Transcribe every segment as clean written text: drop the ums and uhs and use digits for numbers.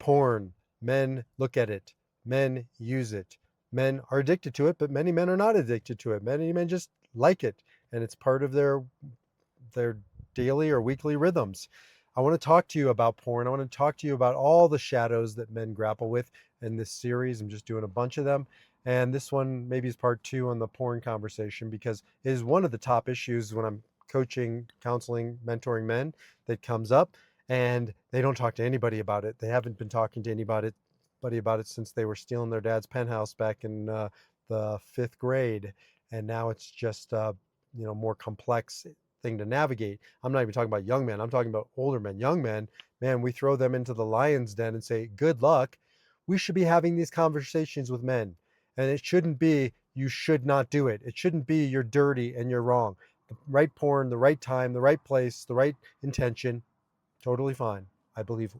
Porn. Men look at it. Men use it. Men are addicted to it, but many men are not addicted to it. Many men just like it, and it's part of their daily or weekly rhythms. I want to talk to you about porn. I want to talk to you about all the shadows that men grapple with in this series. I'm just doing a bunch of them. And this one maybe is part two on the porn conversation because it is one of the top issues when I'm coaching, counseling, mentoring men that comes up, and they don't talk to anybody about it. They haven't been talking to anybody about it since they were stealing their dad's penthouse back in the fifth grade. And now it's just more complex thing to navigate. I'm not even talking about young men. I'm talking about older men. Young men, man, we throw them into the lion's den and say, good luck. We should be having these conversations with men. And it shouldn't be, you should not do it. It shouldn't be, you're dirty and you're wrong. The right porn, the right time, the right place, the right intention, totally fine. I believe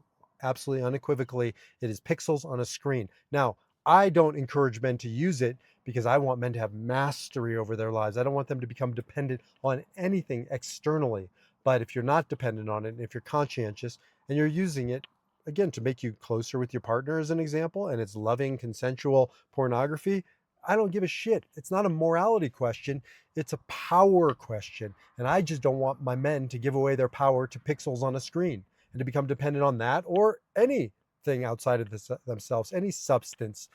absolutely unequivocally it is pixels on a screen. Now, I don't encourage men to use it because I want men to have mastery over their lives. I don't want them to become dependent on anything externally. But if you're not dependent on it, and if you're conscientious and you're using it, again, to make you closer with your partner as an example, and it's loving, consensual pornography, I don't give a shit. It's not a morality question. It's a power question. And I just don't want my men to give away their power to pixels on a screen and to become dependent on that or anything outside of themselves, any substance.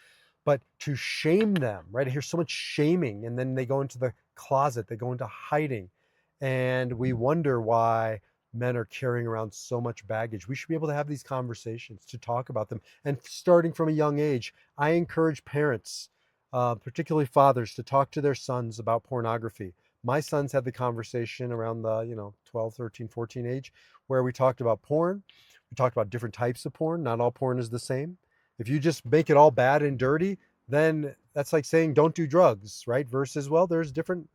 But to shame them, right? I hear so much shaming, and then they go into the closet, they go into hiding. And we wonder why men are carrying around so much baggage. We should be able to have these conversations, to talk about them. And starting from a young age, I encourage parents, particularly fathers, to talk to their sons about pornography. My sons had the conversation around the 12, 13, 14 age where we talked about porn. We talked about different types of porn. Not all porn is the same. If you just make it all bad and dirty, then that's like saying don't do drugs, right? Versus, well, there's different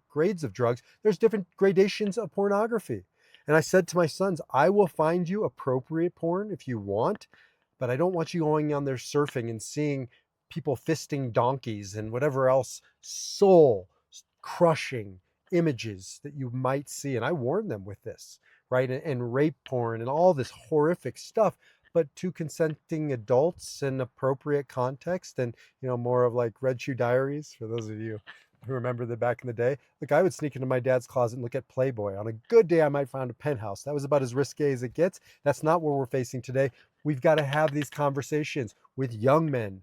grades of drugs. There's different gradations of pornography. And I said to my sons, I will find you appropriate porn if you want, but I don't want you going on there surfing and seeing people fisting donkeys and whatever else soul crushing images that you might see. And I warn them with this, right? And rape porn and all this horrific stuff, but to consenting adults in appropriate context. And more of like Red Shoe Diaries, for those of you who remember that back in the day. Like, I would sneak into my dad's closet and look at Playboy. On a good day, I might find a penthouse. That was about as risque as it gets. That's not what we're facing today. We've got to have these conversations with young men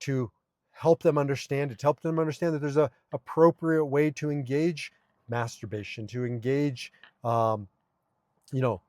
to help them understand it, to help them understand that there's a appropriate way to engage masturbation, to engage you know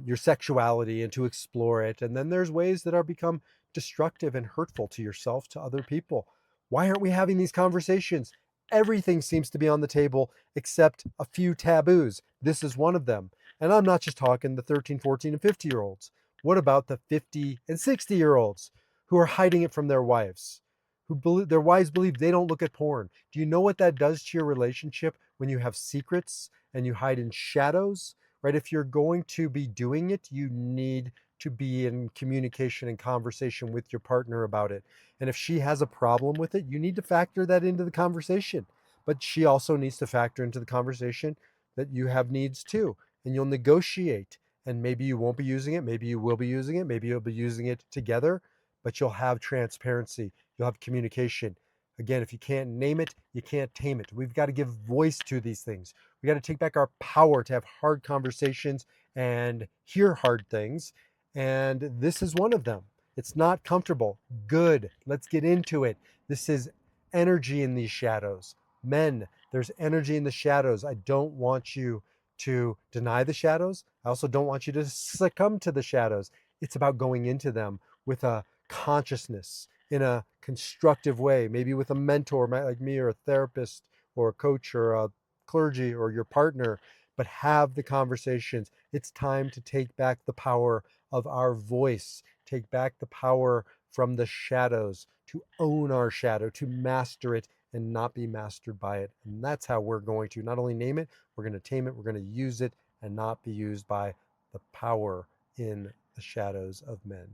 your sexuality and to explore it. And then there's ways that are become destructive and hurtful to yourself, to other people. Why aren't we having these conversations? Everything seems to be on the table except a few taboos. This is one of them. And I'm not just talking the 13, 14, and 50-year olds. What about the 50 and 60-year-olds who are hiding it from their wives, who believe their wives believe they don't look at porn? Do you know what that does to your relationship when you have secrets and you hide in shadows? Right? If you're going to be doing it, you need to be in communication and conversation with your partner about it. And if she has a problem with it, you need to factor that into the conversation. But she also needs to factor into the conversation that you have needs too. And you'll negotiate. And maybe you won't be using it. Maybe you will be using it. Maybe you'll be using it together. But you'll have transparency. You'll have communication. Again, if you can't name it, you can't tame it. We've got to give voice to these things. We got to take back our power to have hard conversations and hear hard things. And this is one of them. It's not comfortable. Good. Let's get into it. This is energy in these shadows. Men, there's energy in the shadows. I don't want you to deny the shadows. I also don't want you to succumb to the shadows. It's about going into them with a consciousness in a constructive way, maybe with a mentor like me or a therapist or a coach or a clergy or your partner, but have the conversations. It's time to take back the power of our voice, take back the power from the shadows, to own our shadow, to master it and not be mastered by it. And that's how we're going to not only name it, we're going to tame it, we're going to use it and not be used by the power in the shadows of men.